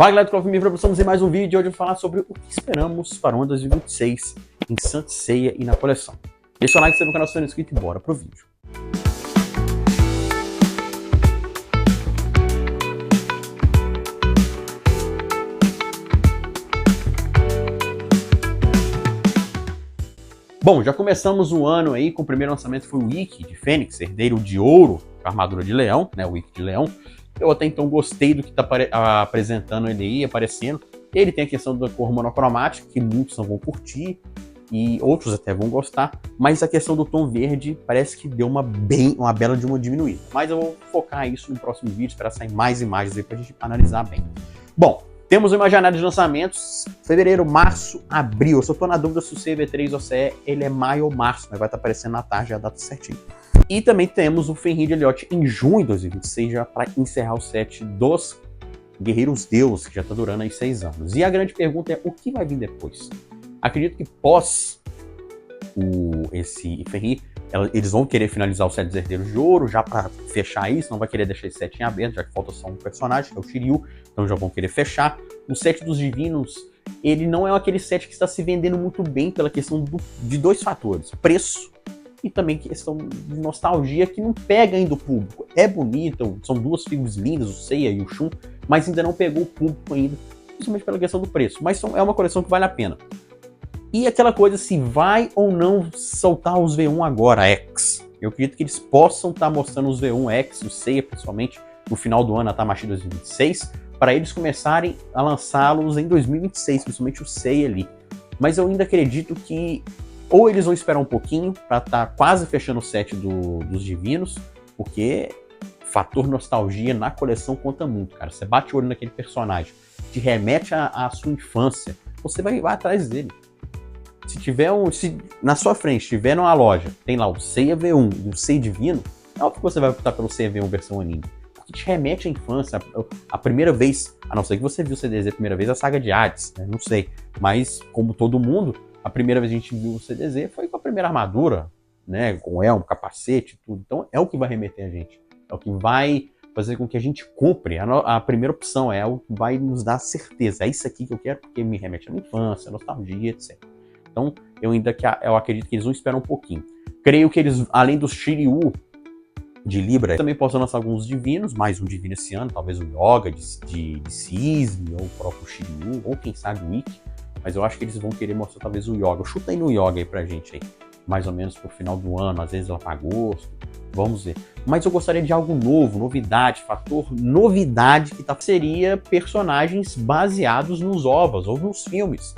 Fala galera do Call of Duty, estamos em mais um vídeo. Hoje eu vou falar sobre o que esperamos para o ano 2026 em Saint Seiya e na coleção. Deixa o like, se inscreve no canal se não é inscrito e bora pro vídeo. Bom, já começamos o ano aí com o primeiro lançamento, foi o Ikki de Fênix, herdeiro de ouro, com a armadura de leão, né, o Ikki de leão. Eu até então gostei do que está apresentando ele aí, aparecendo. Ele tem a questão da cor monocromática, que muitos não vão curtir, e outros até vão gostar, mas a questão do tom verde parece que deu uma bela de uma diminuída. Mas eu vou focar isso no próximo vídeo, esperar sair mais imagens aí pra gente analisar bem. Bom, temos uma janela de lançamentos, fevereiro, março, abril. Eu só tô na dúvida se o CV3 OCE ele é maio ou março, mas vai estar aparecendo na tarde a data certinho. E também temos o Fenrir de Elliot em junho de 2026, já para encerrar o set dos Guerreiros Deus, que já está durando aí 6 anos. E a grande pergunta é, o que vai vir depois? Acredito que pós esse Fenrir, eles vão querer finalizar o set dos Herdeiros de Ouro, já para fechar isso, não vai querer deixar esse set em aberto, já que falta só um personagem, que é o Shiryu, então já vão querer fechar. O set dos Divinos, ele não é aquele set que está se vendendo muito bem pela questão de dois fatores, preço, e também questão de nostalgia que não pega ainda o público. É bonito, são duas figuras lindas, o Seiya e o Shun, mas ainda não pegou o público ainda, principalmente pela questão do preço. Mas é uma coleção que vale a pena. E aquela coisa, se vai ou não soltar os V1 agora, X. Eu acredito que eles possam estar mostrando os V1 X, o Seiya principalmente, no final do ano, a Tamashii 2026, para eles começarem a lançá-los em 2026, principalmente o Seiya ali. Mas eu ainda acredito que ou eles vão esperar um pouquinho para estar quase fechando o set dos Divinos, porque fator nostalgia na coleção conta muito, cara. Você bate o olho naquele personagem, te remete à sua infância, você vai atrás dele. Se na sua frente tiver numa loja, tem lá o Seiya V1 e o Seiya Divino, é óbvio que você vai optar pelo Seiya V1 versão anime, porque te remete à infância, a primeira vez, a não ser que você viu o CDZ a primeira vez, a saga de Hades, né? Não sei, mas como todo mundo, a primeira vez que a gente viu o CDZ foi com a primeira armadura, né, com elmo, capacete, tudo. Então é o que vai remeter a gente. É o que vai fazer com que a gente compre. A primeira opção é o que vai nos dar certeza. É isso aqui que eu quero porque me remete à minha infância, nostalgia, etc. Então eu acredito que eles vão esperar um pouquinho. Creio que eles, além do Shiryu de Libra, também possam lançar alguns divinos, mais um divino esse ano, talvez o Yoga de Cisne, ou o próprio Shiryu, ou quem sabe o Ikki. Mas eu acho que eles vão querer mostrar talvez o Yoga. Chuta aí no Yoga aí pra gente aí. Mais ou menos pro final do ano, às vezes lá pra agosto. Vamos ver. Mas eu gostaria de algo novo, novidade, fator novidade que seria personagens baseados nos OVAs ou nos filmes.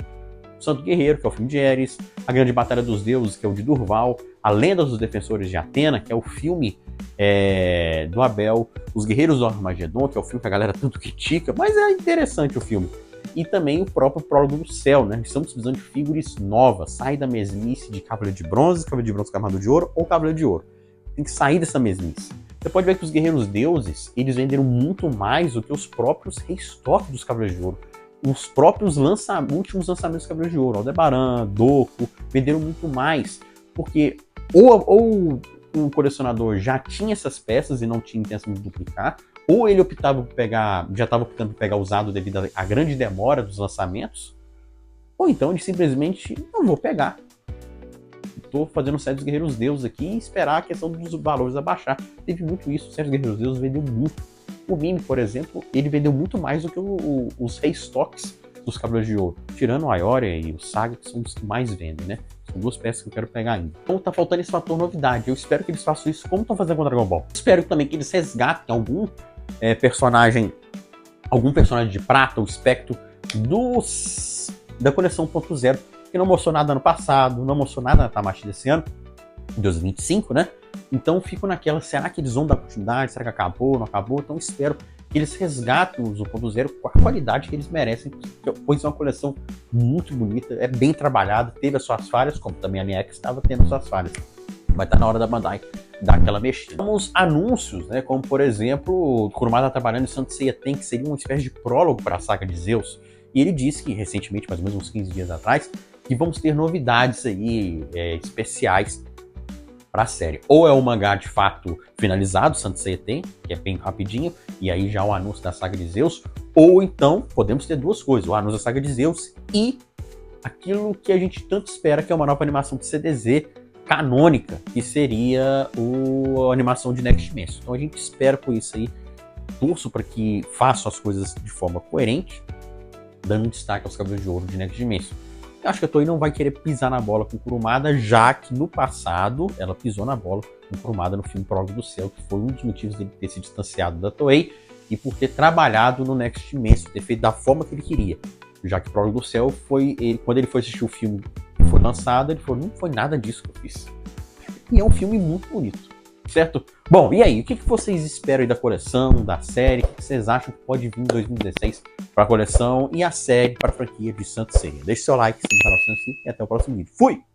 O Santo Guerreiro, que é o filme de Ares, A Grande Batalha dos Deuses, que é o de Durval, A Lenda dos Defensores de Atena, que é o filme do Abel, Os Guerreiros do Armagedon, que é o filme que a galera tanto critica, mas é interessante o filme. E também o próprio Prólogo do Céu, né? Estamos precisando de figuras novas. Sai da mesmice de Cavaleiro de Bronze com Armadura de Ouro ou Cavaleiro de Ouro. Tem que sair dessa mesmice. Você pode ver que os Guerreiros Deuses, eles venderam muito mais do que os próprios restock dos Cavaleiros de Ouro. Os próprios últimos lançamentos dos Cavaleiros de Ouro, Aldebaran, Doku, venderam muito mais. Porque ou um colecionador já tinha essas peças e não tinha intenção de duplicar, ou ele já estava optando por pegar usado devido à grande demora dos lançamentos, ou então ele simplesmente não vou pegar. Estou fazendo o set dos Guerreiros Deus aqui e esperar a questão dos valores abaixar. Teve muito isso, o set dos Guerreiros Deus vendeu muito. O Mimi, por exemplo, ele vendeu muito mais do que os restocks dos Cavaleiros de Ouro. Tirando o Aioria e o Saga, que são os que mais vendem, né? São duas peças que eu quero pegar ainda. Então tá faltando esse fator novidade. Eu espero que eles façam isso como estão fazendo com o Dragon Ball. Espero também que eles resgatem algum personagem de prata, o Spectro da coleção 1.0, que não mostrou nada ano passado, não mostrou nada na Tamashii desse ano, 2025, né? Então fico naquela, será que eles vão dar continuidade? Será que acabou, não acabou? Então espero que eles resgatem os 1.0 com a qualidade que eles merecem, pois é uma coleção muito bonita, é bem trabalhada, teve as suas falhas, como também a linha X estava tendo as suas falhas. Vai estar na hora da Bandai dar aquela mexida. Temos anúncios, né, como por exemplo, o Kurumada está trabalhando em Saint Seiya Ten, que seria uma espécie de prólogo para a saga de Zeus. E ele disse que recentemente, mais ou menos uns 15 dias atrás, que vamos ter novidades aí especiais pra série. Ou é o mangá de fato finalizado, Saint Seiya tem, que é bem rapidinho, e aí já o anúncio da saga de Zeus, ou então podemos ter duas coisas, o anúncio da saga de Zeus e aquilo que a gente tanto espera, que é uma nova animação de CDZ canônica, que seria a animação de Next Dimension. Então a gente espera por isso aí, torço para que façam as coisas de forma coerente, dando destaque aos Cavaleiros de Ouro de Next Dimension. Eu acho que a Toei não vai querer pisar na bola com Kurumada, já que no passado ela pisou na bola com Kurumada no filme Prova do Céu, que foi um dos motivos dele ter se distanciado da Toei e por ter trabalhado no Next Dimension, ter feito da forma que ele queria. Já que Prova do Céu foi ele, quando ele foi assistir o filme que foi lançado, ele falou: não foi nada disso que eu fiz. E é um filme muito bonito, certo? Bom, e aí, o que vocês esperam aí da coleção, da série? O que vocês acham que pode vir em 2016 para a coleção e a série para a franquia de Saint Seiya? Deixe seu like, se inscreva no canal e até o próximo vídeo. Fui!